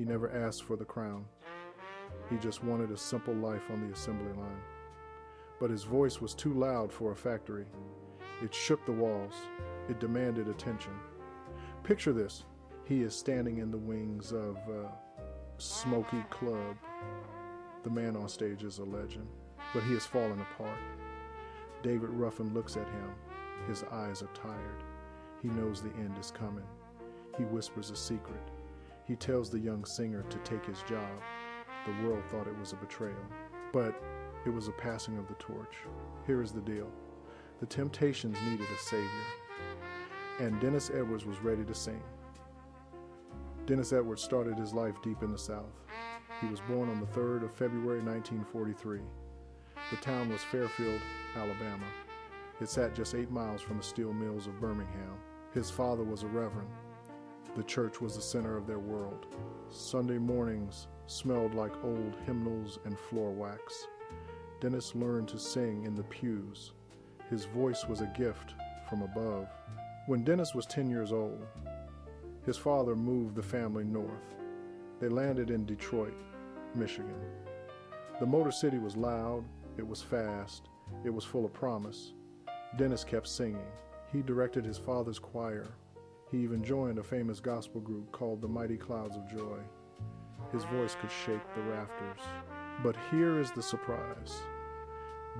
He never asked for the crown. He just wanted a simple life on the assembly line. But his voice was too loud for a factory. It shook the walls. It demanded attention. Picture this. He is standing in the wings of a smoky club. The man on stage is a legend, but he has fallen apart. David Ruffin looks at him. His eyes are tired. He knows the end is coming. He whispers a secret. He tells the young singer to take his job. The world thought it was a betrayal, but it was a passing of the torch. Here is the deal. The Temptations needed a savior, and Dennis Edwards was ready to sing. Dennis Edwards started his life deep in the South. He was born on the 3rd of February 1943. The town was Fairfield, Alabama. It sat just 8 miles from the steel mills of Birmingham. His father was a reverend. The church was the center of their world. Sunday mornings smelled like old hymnals and floor wax. Dennis learned to sing in the pews. His voice was a gift from above. When Dennis was 10 years old, his father moved the family north. They landed in Detroit, Michigan. The Motor City was loud, it was fast, it was full of promise. Dennis kept singing. He directed his father's choir. He even joined a famous gospel group called the Mighty Clouds of Joy. His voice could shake the rafters. But here is the surprise.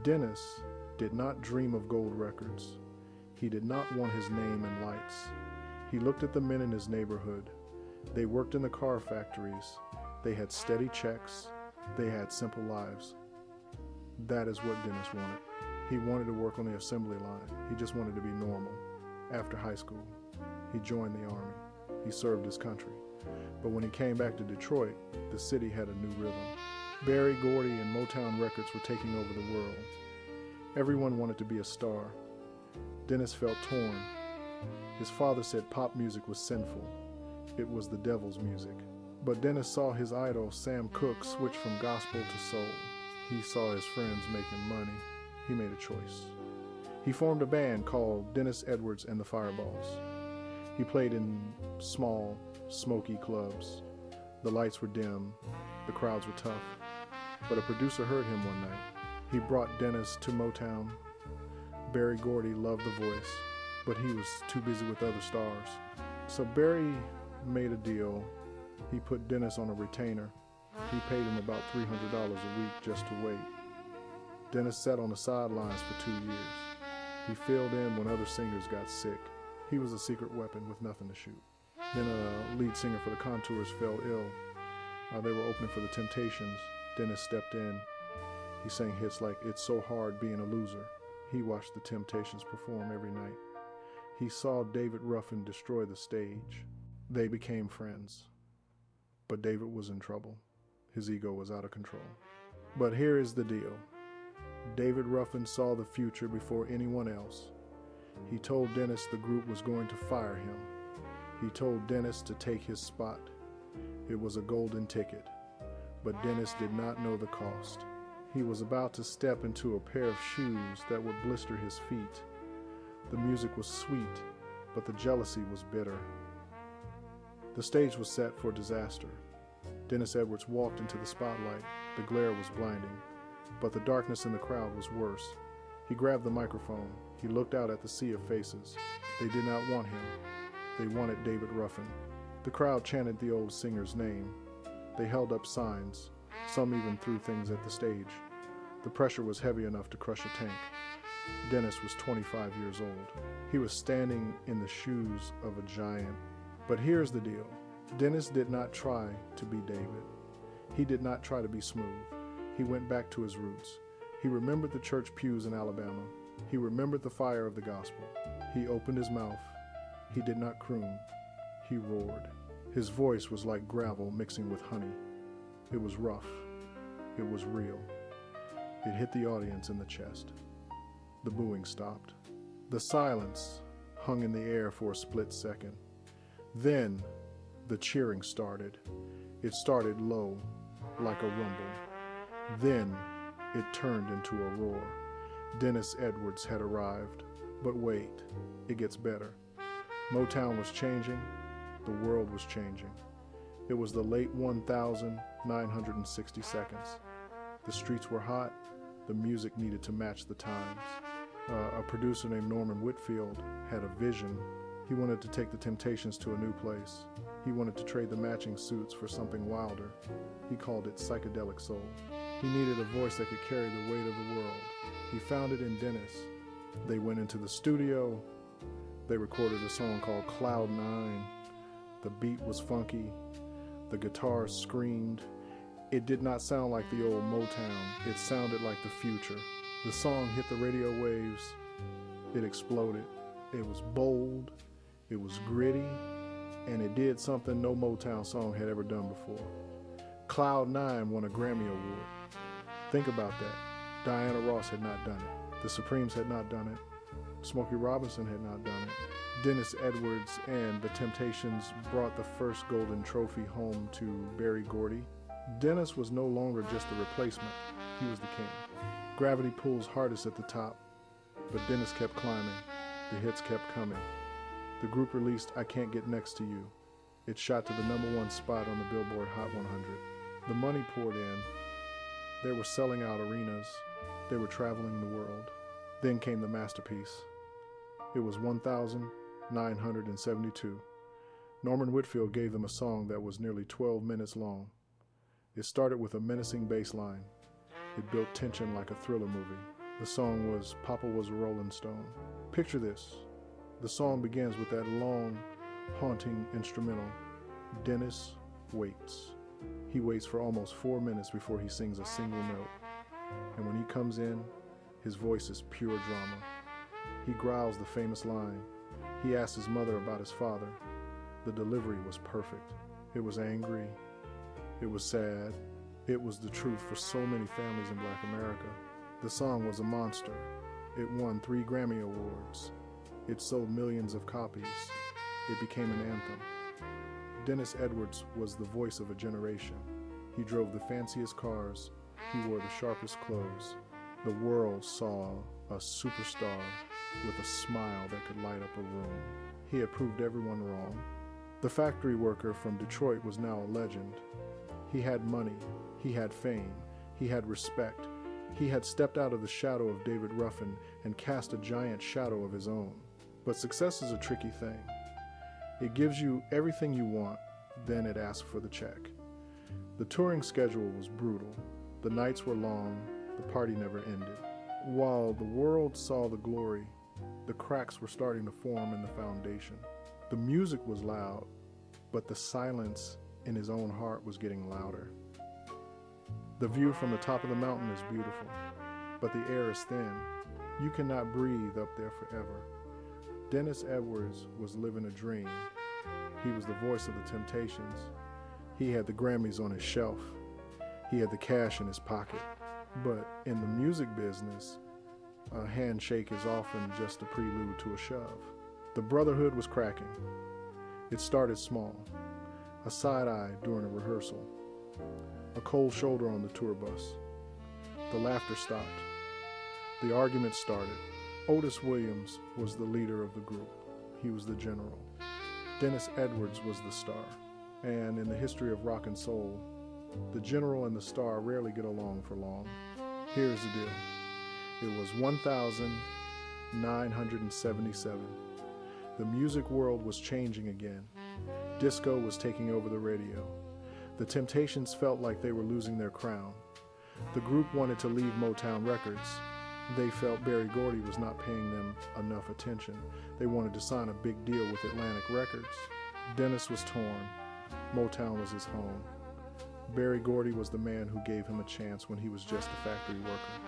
Dennis did not dream of gold records. He did not want his name in lights. He looked at the men in his neighborhood. They worked in the car factories. They had steady checks. They had simple lives. That is what Dennis wanted. He wanted to work on the assembly line. He just wanted to be normal. After high school, he joined the Army. He served his country. But when he came back to Detroit, the city had a new rhythm. Berry Gordy and Motown Records were taking over the world. Everyone wanted to be a star. Dennis felt torn. His father said pop music was sinful. It was the devil's music. But Dennis saw his idol, Sam Cooke, switch from gospel to soul. He saw his friends making money. He made a choice. He formed a band called Dennis Edwards and the Fireballs. He played in small, smoky clubs. The lights were dim. The crowds were tough. But a producer heard him one night. He brought Dennis to Motown. Berry Gordy loved the voice, but he was too busy with other stars. So Berry made a deal. He put Dennis on a retainer. He paid him about $300 a week just to wait. Dennis sat on the sidelines for 2 years. He filled in when other singers got sick. He was a secret weapon with nothing to shoot. Then a lead singer for the Contours fell ill. They were opening for the Temptations. Dennis stepped in. He sang hits like It's So Hard Being a Loser. He watched the Temptations perform every night. He saw David Ruffin destroy the stage. They became friends. But David was in trouble. His ego was out of control. But here is the deal. David Ruffin saw the future before anyone else. He told Dennis the group was going to fire him. He told Dennis to take his spot. It was a golden ticket. But Dennis did not know the cost. He was about to step into a pair of shoes that would blister his feet. The music was sweet, but the jealousy was bitter. The stage was set for disaster. Dennis Edwards walked into the spotlight. The glare was blinding, but the darkness in the crowd was worse. He grabbed the microphone. He looked out at the sea of faces. They did not want him. They wanted David Ruffin. The crowd chanted the old singer's name. They held up signs. Some even threw things at the stage. The pressure was heavy enough to crush a tank. Dennis was 25 years old. He was standing in the shoes of a giant. But here's the deal. Dennis did not try to be David. He did not try to be smooth. He went back to his roots. He remembered the church pews in Alabama. He remembered the fire of the gospel. He opened his mouth. He did not croon. He roared. His voice was like gravel mixing with honey. It was rough. It was real. It hit the audience in the chest. The booing stopped. The silence hung in the air for a split second. Then the cheering started. It started low, like a rumble. Then it turned into a roar. Dennis Edwards had arrived. But wait, it gets better. Motown was changing. The world was changing. It was the late 1960 seconds. The streets were hot. The music needed to match the times. A producer named Norman Whitfield had a vision. He wanted to take the Temptations to a new place. He wanted to trade the matching suits for something wilder. He called it psychedelic soul. He needed a voice that could carry the weight of the world. He found it in Dennis. They went into the studio. They recorded a song called Cloud 9. The beat was funky. The guitars screamed. It did not sound like the old Motown. It sounded like the future. The song hit the radio waves. It exploded. It was bold. It was gritty. And it did something no Motown song had ever done before. Cloud 9 won a Grammy Award. Think about that. Diana Ross had not done it. The Supremes had not done it. Smokey Robinson had not done it. Dennis Edwards and the Temptations brought the first golden trophy home to Berry Gordy. Dennis was no longer just a replacement. He was the king. Gravity pulls hardest at the top, but Dennis kept climbing. The hits kept coming. The group released I Can't Get Next to You. It shot to the #1 spot on the Billboard Hot 100. The money poured in. They were selling out arenas. They were traveling the world. Then came the masterpiece. It was 1972. Norman Whitfield gave them a song that was nearly 12 minutes long. It started with a menacing bass line. It built tension like a thriller movie. The song was Papa Was a Rolling Stone. Picture this. The song begins with that long, haunting instrumental. Dennis waits. He waits for almost 4 minutes before he sings a single note. And when he comes in, his voice is pure drama. He growls the famous line. He asks his mother about his father. The delivery was perfect. It was angry. It was sad. It was the truth for so many families in Black America. The song was a monster. It won 3 Grammy Awards. It sold millions of copies. It became an anthem. Dennis Edwards was the voice of a generation. He drove the fanciest cars. He wore the sharpest clothes. The world saw a superstar with a smile that could light up a room. He had proved everyone wrong. The factory worker from Detroit was now a legend. He had money. He had fame. He had respect. He had stepped out of the shadow of David Ruffin and cast a giant shadow of his own. But success is a tricky thing. It gives you everything you want, then it asks for the check. The touring schedule was brutal. The nights were long. The party never ended. While the world saw the glory, the cracks were starting to form in the foundation. The music was loud, but the silence in his own heart was getting louder. The view from the top of the mountain is beautiful, but the air is thin. You cannot breathe up there forever. Dennis Edwards was living a dream. He was the voice of the Temptations. He had the Grammys on his shelf. He had the cash in his pocket. But in the music business, a handshake is often just a prelude to a shove. The brotherhood was cracking. It started small. A side eye during a rehearsal. A cold shoulder on the tour bus. The laughter stopped. The argument started. Otis Williams was the leader of the group. He was the general. Dennis Edwards was the star. And in the history of rock and soul, the general and the star rarely get along for long. Here's the deal. It was 1977. The music world was changing again. Disco was taking over the radio. The Temptations felt like they were losing their crown. The group wanted to leave Motown Records. They felt Berry Gordy was not paying them enough attention. They wanted to sign a big deal with Atlantic Records. Dennis was torn. Motown was his home. Berry Gordy was the man who gave him a chance when he was just a factory worker.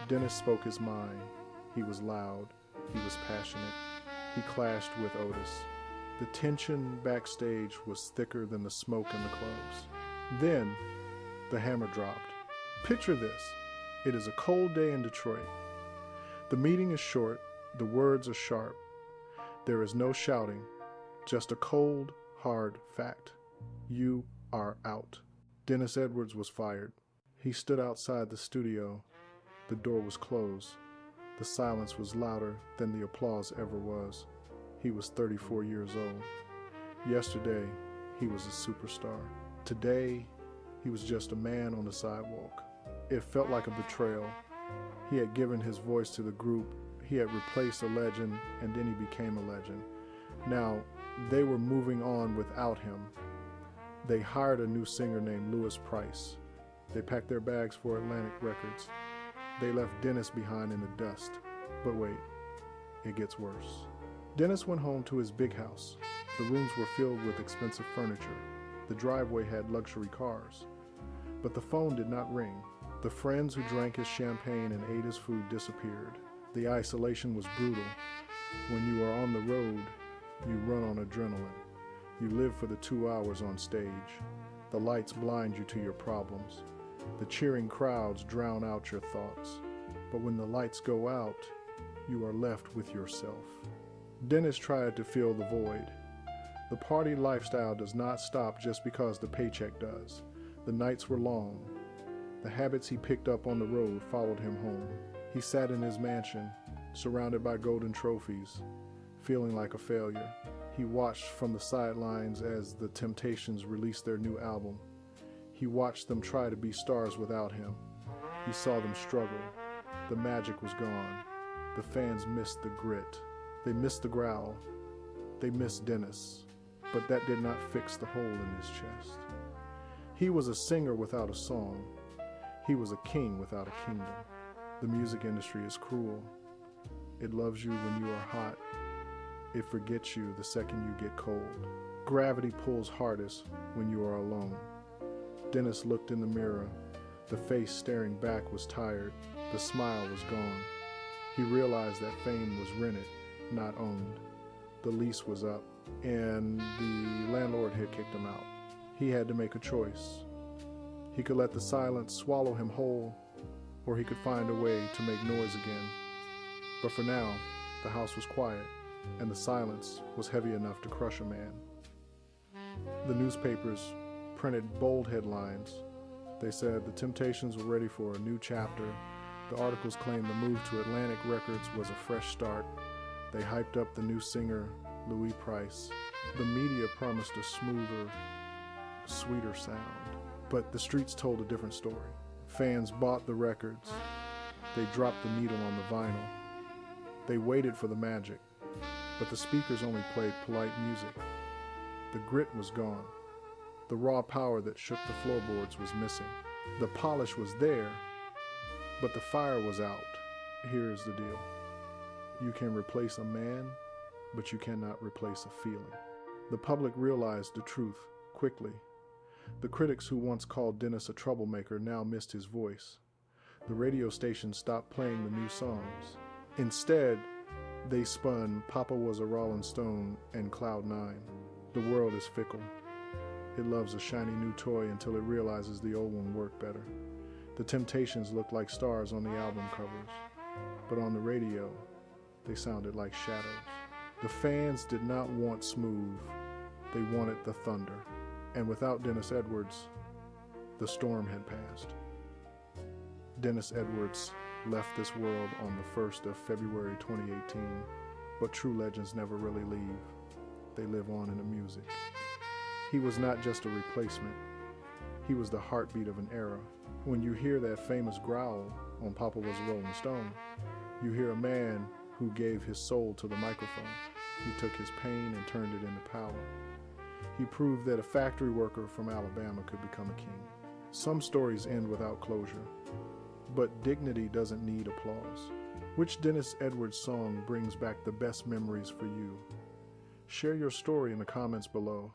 Dennis spoke his mind. He was loud. He was passionate. He clashed with Otis. The tension backstage was thicker than the smoke in the clubs. Then, the hammer dropped. Picture this. It is a cold day in Detroit. The meeting is short. The words are sharp. There is no shouting, just a cold, hard fact. You are out. Dennis Edwards was fired. He stood outside the studio. The door was closed. The silence was louder than the applause ever was. He was 34 years old. Yesterday, he was a superstar. Today, he was just a man on the sidewalk. It felt like a betrayal. He had given his voice to the group, he had replaced a legend, and then he became a legend. Now, they were moving on without him. They hired a new singer named Louis Price. They packed their bags for Atlantic Records. They left Dennis behind in the dust. But wait, it gets worse. Dennis went home to his big house. The rooms were filled with expensive furniture. The driveway had luxury cars. But the phone did not ring. The friends who drank his champagne and ate his food disappeared. The isolation was brutal. When you are on the road, you run on adrenaline. You live for the 2 hours on stage. The lights blind you to your problems. The cheering crowds drown out your thoughts. But when the lights go out, you are left with yourself. Dennis tried to fill the void. The party lifestyle does not stop just because the paycheck does. The nights were long. The habits he picked up on the road followed him home. He sat in his mansion, surrounded by golden trophies, feeling like a failure. He watched from the sidelines as the Temptations released their new album. He watched them try to be stars without him. He saw them struggle. The magic was gone. The fans missed the grit. They missed the growl. They missed Dennis. But that did not fix the hole in his chest. He was a singer without a song. He was a king without a kingdom. The music industry is cruel. It loves you when you are hot. It forgets you the second you get cold. Gravity pulls hardest when you are alone. Dennis looked in the mirror. The face staring back was tired. The smile was gone. He realized that fame was rented, not owned. The lease was up, and the landlord had kicked him out. He had to make a choice. He could let the silence swallow him whole, or he could find a way to make noise again. But for now, the house was quiet, and the silence was heavy enough to crush a man. The newspapers printed bold headlines. They said the Temptations were ready for a new chapter. The articles claimed the move to Atlantic Records was a fresh start. They hyped up the new singer, Louis Price. The media promised a smoother, sweeter sound. But the streets told a different story. Fans bought the records. They dropped the needle on the vinyl. They waited for the magic, but the speakers only played polite music. The grit was gone. The raw power that shook the floorboards was missing. The polish was there, but the fire was out. Here is the deal. You can replace a man, but you cannot replace a feeling. The public realized the truth quickly. The critics who once called Dennis a troublemaker now missed his voice. The radio station stopped playing the new songs. Instead, they spun Papa Was a Rolling Stone and Cloud 9. The world is fickle. It loves a shiny new toy until it realizes the old one worked better. The Temptations looked like stars on the album covers, but on the radio, they sounded like shadows. The fans did not want smooth. They wanted the thunder. And without Dennis Edwards, the storm had passed. Dennis Edwards left this world on the 1st of February 2018, but true legends never really leave. They live on in the music. He was not just a replacement. He was the heartbeat of an era. When you hear that famous growl on Papa Was a Rolling Stone, you hear a man who gave his soul to the microphone. He took his pain and turned it into power. He proved that a factory worker from Alabama could become a king. Some stories end without closure, but dignity doesn't need applause. Which Dennis Edwards song brings back the best memories for you? Share your story in the comments below.